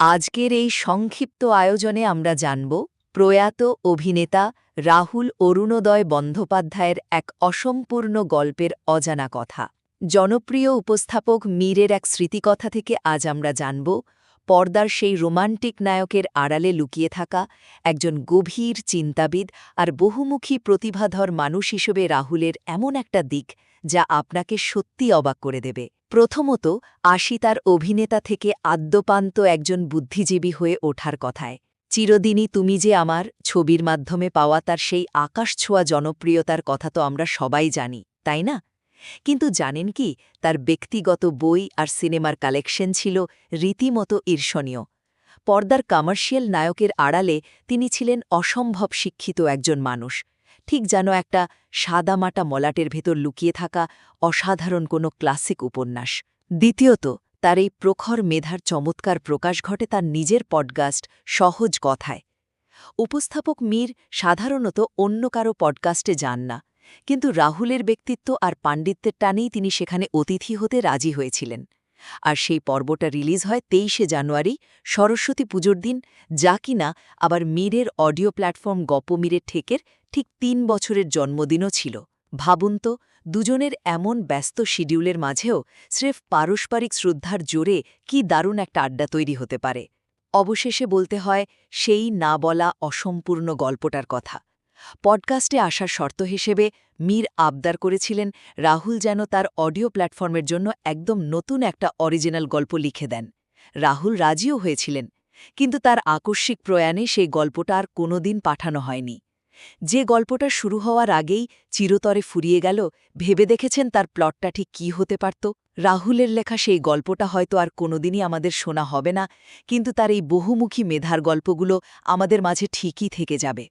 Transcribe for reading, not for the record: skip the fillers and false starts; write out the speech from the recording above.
আজকের এই সংক্ষিপ্ত আয়োজনে আমরা জানব প্রয়াত অভিনেতা রাহুল অরুণোদয় বন্দ্যোপাধ্যায়ের এক অসম্পূর্ণ গল্পের অজানা কথা। জনপ্রিয় উপস্থাপক মীরের এক স্মৃতিকথা থেকে আজ আমরা জানব পর্দার সেই রোমান্টিক নায়কের আড়ালে লুকিয়ে থাকা একজন গভীর চিন্তাবিদ আর বহুমুখী প্রতিভাধর মানুষ হিসেবে রাহুলের এমন একটা দিক যা আপনাকে সত্যি অবাক করে দেবে। প্রথমত আসি তার অভিনেতা থেকে আদ্যোপান্ত একজন বুদ্ধিজীবী হয়ে ওঠার কথায়। চিরদিনই তুমি যে আমার ছবির মাধ্যমে পাওয়া তার সেই আকাশছোঁয়া জনপ্রিয়তার কথা তো আমরা সবাই জানি, তাই না? কিন্তু জানেন কি, তার ব্যক্তিগত বই আর সিনেমার কালেকশন ছিল রীতিমতো ঈর্ষণীয়। পর্দার কমার্শিয়াল নায়কের আড়ালে তিনি ছিলেন অসম্ভব শিক্ষিত একজন মানুষ, ঠিক যেন একটা সাদামাটা মলাটের ভেতর লুকিয়ে থাকা অসাধারণ কোনো ক্লাসিক উপন্যাস। দ্বিতীয়ত, তার এই প্রখর মেধার চমৎকার প্রকাশ ঘটে তার নিজের পডকাস্ট সহজ কথায়। উপস্থাপক মীর সাধারণত অন্য কারো পডকাস্টে যান না, কিন্তু রাহুলের ব্যক্তিত্ব আর পাণ্ডিত্যের টানেই তিনি সেখানে অতিথি হতে রাজি হয়েছিলেন। আর সেই পর্বটা রিলিজ হয় ২৩শে জানুয়ারি, সরস্বতী পুজোর দিন, যা কিনা আবার মীরের অডিও প্ল্যাটফর্ম গপমীরের ঠেকের ঠিক ৩ বছরের জন্মদিনও ছিল। ভাবুন তো, দুজনের এমন ব্যস্ত শিডিউলের মাঝেও স্রেফ পারস্পরিক শ্রদ্ধার জোরে কি দারুণ একটা আড্ডা তৈরি হতে পারে। অবশেষে বলতে হয় সেই না বলা অসম্পূর্ণ গল্পটার কথা। পডকাস্টে আসার শর্ত হিসেবে মীর আবদার করেছিলেন রাহুল যেন তার অডিও প্ল্যাটফর্মের জন্য একদম নতুন একটা অরিজিনাল গল্প লিখে দেন। রাহুল রাজিও হয়েছিলেন, কিন্তু তার আকস্মিক প্রয়াণে সেই গল্পটা আর কোনোদিন পাঠানো হয়নি। যে গল্পটা শুরু হওয়ার আগেই চিরতরে ফুরিয়ে গেল, ভেবে দেখেছেন তার প্লটটা ঠিক কী হতে পারত? রাহুলের লেখা সেই গল্পটা হয়তো আর কোনোদিনই আমাদের শোনা হবে না, কিন্তু তার এই বহুমুখী মেধার গল্পগুলো আমাদের মাঝে ঠিকই থেকে যাবে।